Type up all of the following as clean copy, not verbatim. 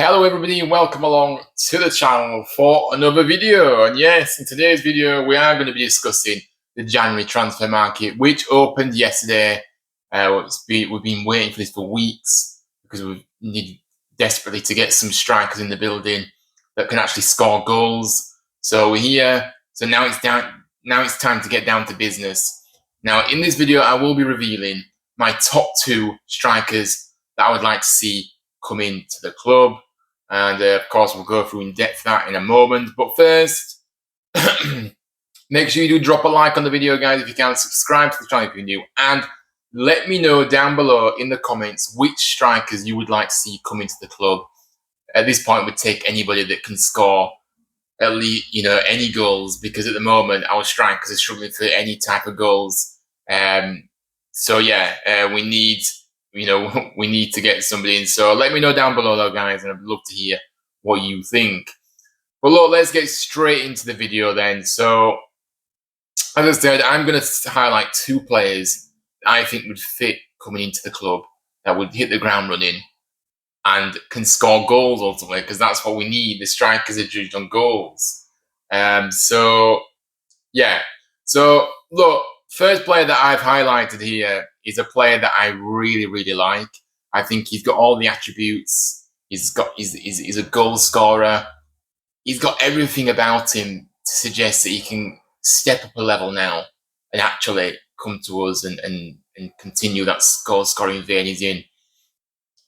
Hello everybody and welcome along to the channel for another video. And yes, in today's video we are going to be discussing the January transfer market, which opened yesterday. We've been waiting for this for weeks because we need desperately to get some strikers in the building that can actually score goals. So we're here. So now it's time to get down to business. Now in this video I will be revealing my top 2 strikers that I would like to see come into the club. And of course, we'll go through in depth that in a moment. But first, make sure you do drop a like on the video, guys, if you can. Subscribe to the channel if you're new. And let me know down below in the comments which strikers you would like to see come into the club. At this point, we'd take anybody that can score at least, any goals, because at the moment, our strikers are struggling for any type of goals. So yeah, we need we need to get somebody in. So let me know down below though, guys, and I'd love to hear what you think. But look, let's get straight into the video then. So as I said, I'm going to highlight 2 players that I think would fit coming into the club, that would hit the ground running and can score goals ultimately, because that's what we need. The strikers are judged on goals. So yeah. So look, first player that I've highlighted here is a player that I really, really like. I think he's got all the attributes. He's a goal scorer. He's got everything about him to suggest that he can step up a level now and actually come to us and continue that goal scoring vein he's in.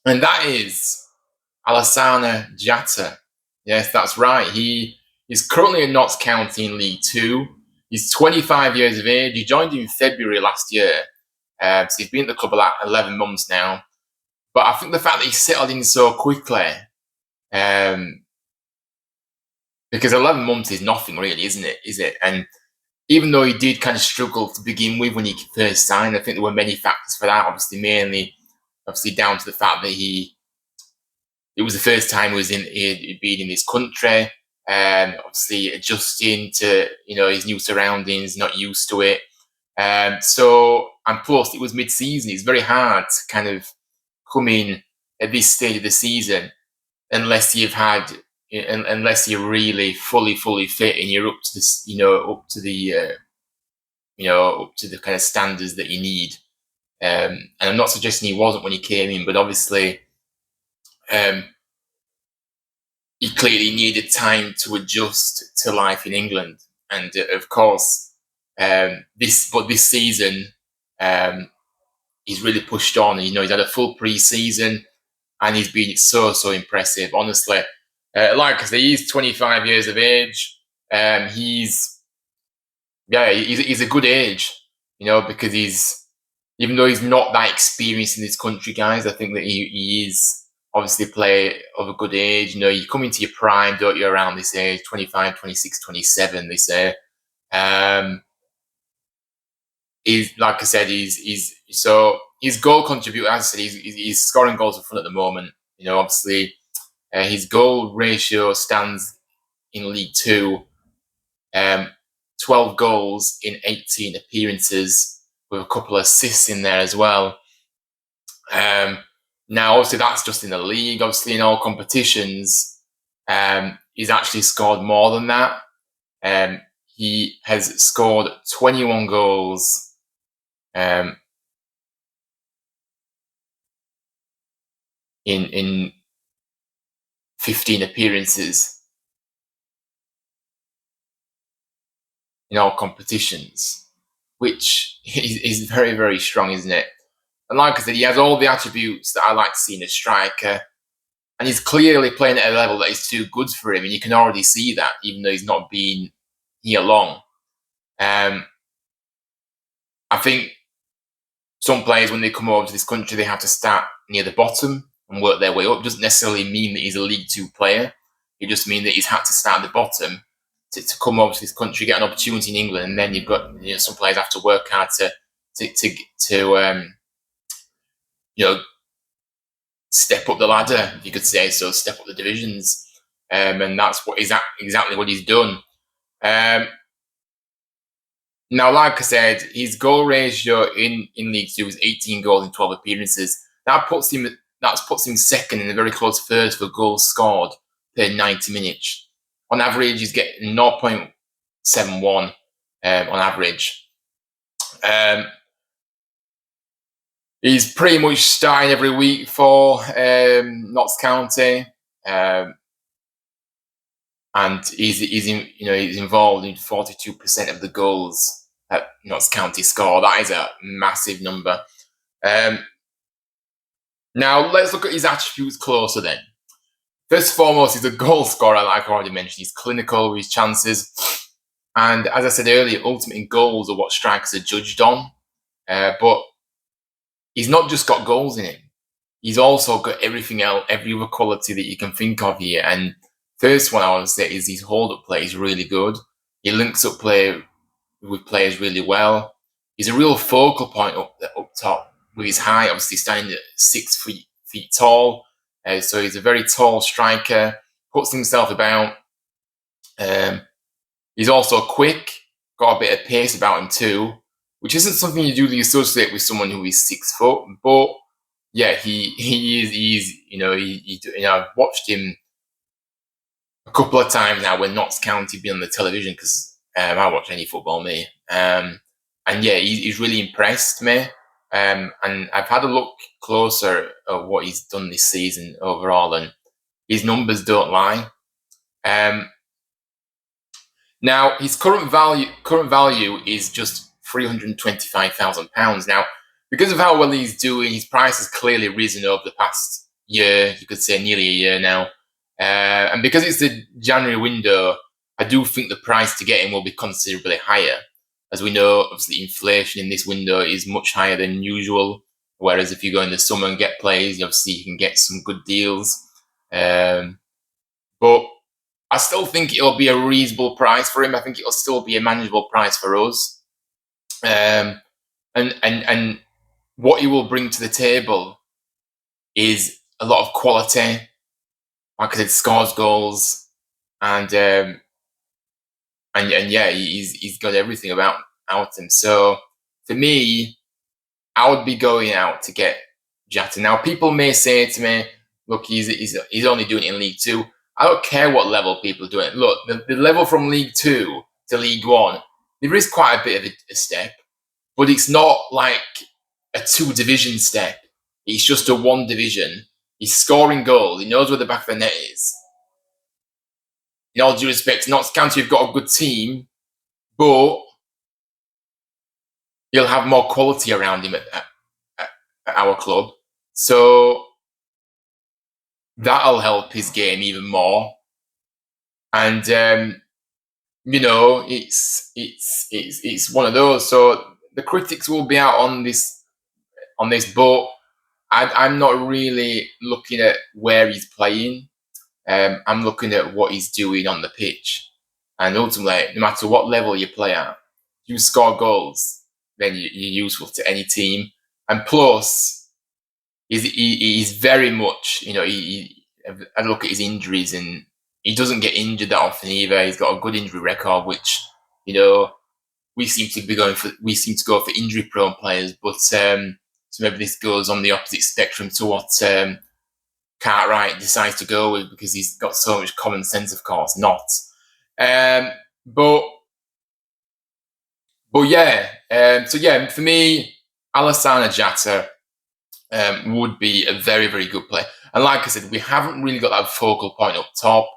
And that is Alassane Jatta. Yes, that's right. He is currently in Notts County in League 2. He's 25 years of age. He joined in February last year. So he's been at the club about 11 months now. But I think the fact that he settled in so quickly, because 11 months is nothing really, isn't it? Is it? And even though he did kind of struggle to begin with when he first signed, I think there were many factors for that. Mainly down to the fact that it was the first time he'd been in this country. Obviously adjusting to his new surroundings, not used to it. And plus it was mid-season. It's very hard to kind of come in at this stage of the season unless you're really fully fit and you're up to this, up to the kind of standards that you need. And I'm not suggesting he wasn't when he came in, but obviously he clearly needed time to adjust to life in England. And of course, this season, he's really pushed on. He's had a full pre-season and he's been so impressive, honestly. Like I say, he's 25 years of age. He's a good age, because even though he's not that experienced in this country, guys, I think that he is obviously a player of a good age. You come into your prime, don't you, around this age, 25, 26, 27, they say. He's, like I said, so his goal contributor, as I said, he's scoring goals in front at the moment. Obviously, his goal ratio stands in League 2, 12 goals in 18 appearances, with a couple of assists in there as well. Now, obviously, that's just in the league. Obviously, in all competitions, he's actually scored more than that. He has scored 21 goals in 15 appearances in all competitions, which is very, very strong, isn't it? And like I said, he has all the attributes that I like to see in a striker. And he's clearly playing at a level that is too good for him. And you can already see that, even though he's not been here long. I think some players, when they come over to this country, they have to start near the bottom and work their way up. It doesn't necessarily mean that he's a League 2 player. It just means that he's had to start at the bottom to come over to this country, get an opportunity in England. And then you've got, some players have to work hard to step up the ladder, if you could say so, step up the divisions. And that's exactly what he's done. Now, like I said, his goal ratio in League 2 is 18 goals in 12 appearances. That puts him that puts him second in a very close third for goals scored per 90 minutes. On average, he's getting 0.71 on average. He's pretty much starting every week for Notts County, and he's involved in 42% of the goals that Notts County score. That is a massive number. Now let's look at his attributes closer then. First and foremost, he's a goal scorer, like I already mentioned. He's clinical with his chances. And as I said earlier, ultimately goals are what strikers are judged on. But he's not just got goals in him. He's also got everything else, every other quality that you can think of here. And first one I want to say is his hold-up play is really good. He links up play with players really well. He's a real focal point up top with his height, obviously standing at 6 feet tall. So he's a very tall striker, puts himself about. He's also quick, got a bit of pace about him too, which isn't something you usually associate with someone who is 6 foot. But yeah, he's I've watched him a couple of times now when Notts County be on the television because I watch any football, me. And yeah, he's really impressed me. And I've had a look closer at what he's done this season overall, and his numbers don't lie. Now his current value is just £325,000. Now, because of how well he's doing, his price has clearly risen over the past year. You could say nearly a year now. And because it's the January window, I do think the price to get him will be considerably higher. As we know, obviously, inflation in this window is much higher than usual. Whereas if you go in the summer and get players, obviously you can get some good deals. But I still think it'll be a reasonable price for him. I think it'll still be a manageable price for us. And what he will bring to the table is a lot of quality. Like I said, scores goals, and yeah, he's got everything about him. So for me, I would be going out to get Jata. Now, people may say to me, "Look, he's only doing it in League Two." I don't care what level people are doing. Look, the level from League Two to League One, there is quite a bit of a step, but it's not like a 2-division step. It's just a 1 division. He's scoring goals. He knows where the back of the net is. In all due respect, Notts County have got a good team, but he'll have more quality around him at our club. So that'll help his game even more. And it's one of those. So the critics will be out on this, but I'm not really looking at where he's playing. I'm looking at what he's doing on the pitch. And ultimately, no matter what level you play at, you score goals, then you're useful to any team. And plus, he's very much, I look at his injuries, and he doesn't get injured that often either. He's got a good injury record, which, we seem to go for injury-prone players, but so maybe this goes on the opposite spectrum to what Cartwright decides to go with, because he's got so much common sense, of course, not. But yeah, so yeah, for me, Alassana Jatta would be a very, very good player. And like I said, we haven't really got that focal point up top.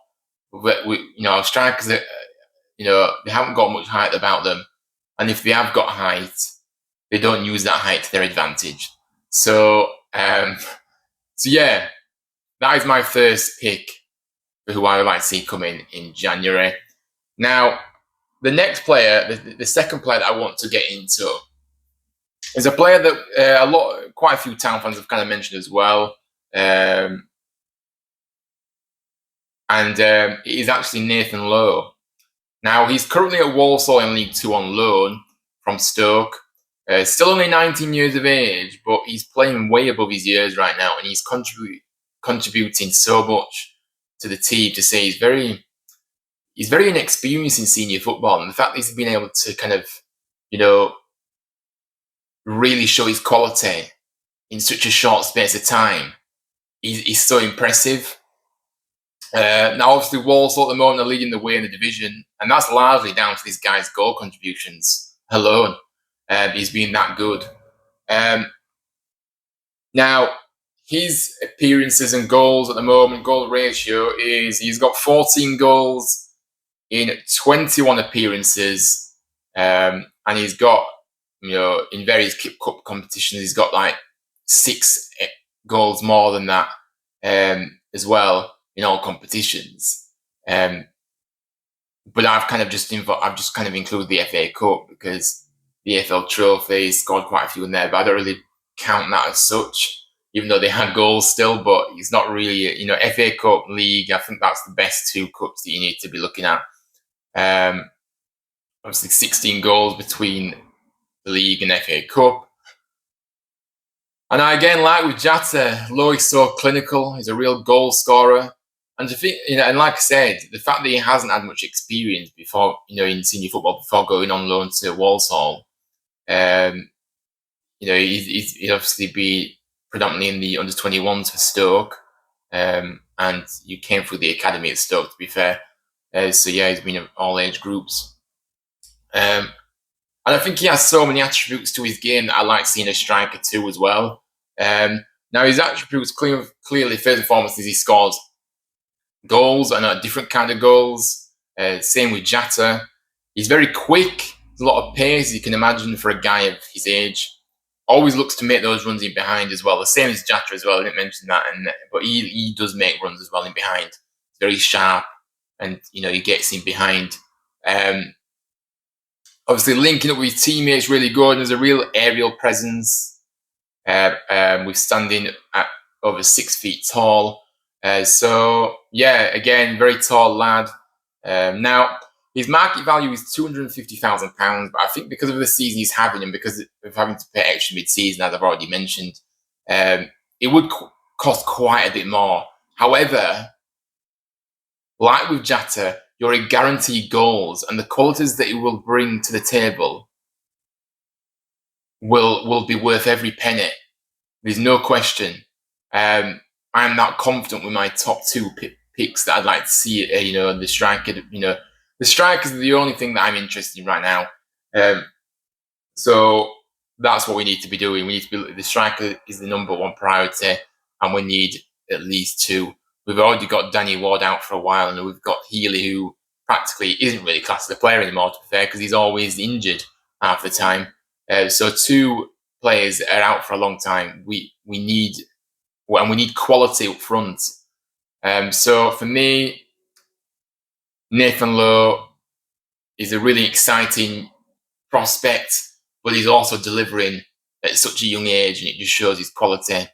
Our strikers, they haven't got much height about them. And if they have got height, they don't use that height to their advantage. So yeah, that is my first pick for who I would like to see come in January. Now, the next player, the second player that I want to get into, is a player that quite a few Town fans have kind of mentioned as well. And it is actually Nathan Lowe. Now, he's currently at Walsall in League Two on loan from Stoke. Still only 19 years of age, but he's playing way above his years right now, and he's contributing so much to the team. To say he's very inexperienced in senior football, and the fact that he's been able to kind of, really show his quality in such a short space of time he's so impressive. Now, obviously, Walsall at the moment are leading the way in the division, and that's largely down to this guy's goal contributions alone. He's been that good. Now, his appearances and goals at the moment, goal ratio is he's got 14 goals in 21 appearances, and he's got, in various cup competitions, he's got like 6 goals more than that as well in all competitions. But I've just included the FA Cup because the EFL Trophy scored quite a few in there, but I don't really count that as such, even though they had goals still. But it's not really, FA Cup, League. I think that's the best 2 cups that you need to be looking at. Obviously, 16 goals between the League and FA Cup. And again, like with Jata, Lowe is so clinical. He's a real goal scorer. And to think, and like I said, the fact that he hasn't had much experience before, in senior football before going on loan to Walsall, he'd obviously be predominantly in the under-21s for Stoke, and you came through the academy at Stoke, to be fair. So yeah, he's been in all age groups. And I think he has so many attributes to his game that I like seeing a striker too as well. Now his attributes clearly, first and foremost, is he scores goals and a different kind of goals. Same with Jata. He's very quick. There's a lot of pace, you can imagine, for a guy of his age. Always looks to make those runs in behind as well. The same as Jata as well. I didn't mention that, but he does make runs as well in behind. He's very sharp, and he gets in behind. Obviously, linking up with his teammates really good. And there's a real aerial presence. With standing at over 6 feet tall. So yeah, again, very tall lad. Now his market value is £250,000, but I think because of the season he's having and because of having to pay extra mid-season, as I've already mentioned, it would cost quite a bit more. However, like with Jata, you're guaranteed goals, and the qualities that he will bring to the table will be worth every penny. There's no question. I'm not confident with my top 2 picks that I'd like to see. The striker. The strikers are the only thing that I'm interested in right now. So that's what we need to be doing. We need to be. The striker is the number 1 priority, and we need at least 2. We've already got Danny Ward out for a while, and we've got Healy, who practically isn't really classed as a player anymore, to be fair, because he's always injured half the time. So 2 players are out for a long time. We need quality up front. So for me, Nathan Lowe is a really exciting prospect, but he's also delivering at such a young age, and it just shows his quality.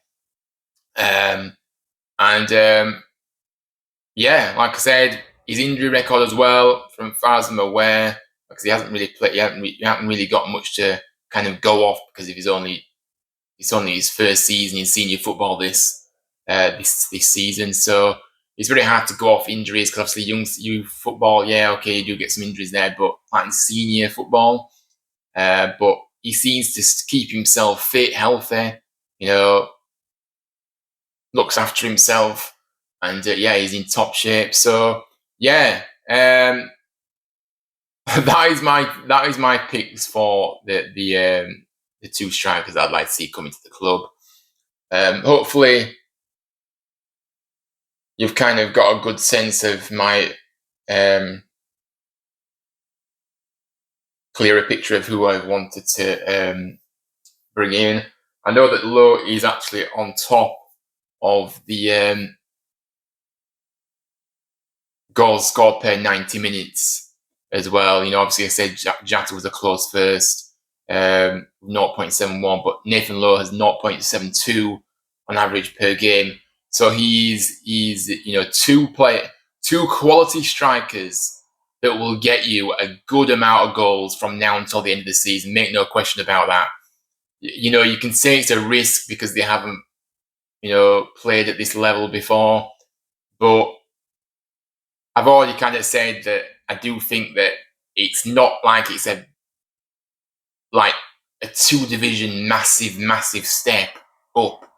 Yeah, like I said, his injury record as well, from far as I'm aware, because he hasn't really played. He hasn't really got much to kind of go off because of it's only his first season in senior football this season. So it's very hard to go off injuries because obviously youth football, yeah, okay, you do get some injuries there, but like in senior football, but he seems to keep himself fit, healthy, looks after himself, and yeah, he's in top shape. So yeah, that is my picks for the 2 strikers I'd like to see coming to the club. Hopefully, you've kind of got a good sense of my clearer picture of who I wanted to bring in. I know that Lowe is actually on top of the goals scored per 90 minutes as well. Obviously I said Jata was a close first, 0.71, but Nathan Lowe has 0.72 on average per game. So he's 2 quality strikers that will get you a good amount of goals from now until the end of the season. Make no question about that. You can say it's a risk because they haven't, played at this level before, but I've already kind of said that I do think that it's not like it's a 2-division massive step up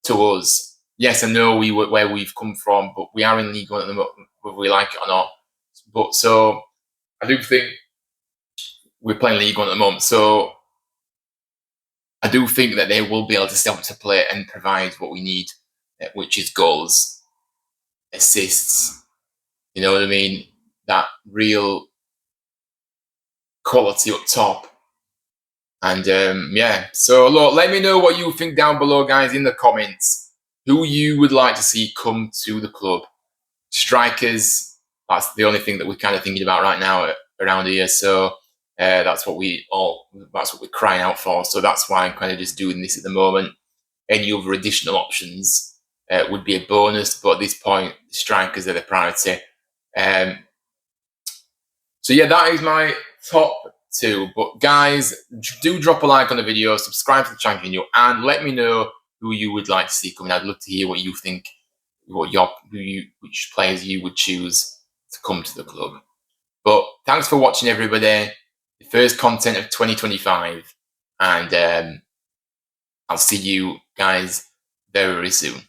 to us. yes, I know where we've come from, but we are in League One at the moment, whether we like it or not. But so I do think we're playing League One at the moment. So I do think that they will be able to step up to play and provide what we need, which is goals, assists. You know what I mean? That real quality up top. And yeah, so look, let me know what you think down below, guys, in the comments. Who you would like to see come to the club? Strikers. That's the only thing that we're kind of thinking about right now around here. So that's what we're crying out for. So that's why I'm kind of just doing this at the moment. Any other additional options would be a bonus, but at this point, strikers are the priority. So yeah, that is my top two. But guys, do drop a like on the video, subscribe to the channel if you're new, and let me know who you would like to see coming. I'd love to hear what you think, which players you would choose to come to the club. But thanks for watching, everybody. The first content of 2025, and I'll see you guys very, very soon.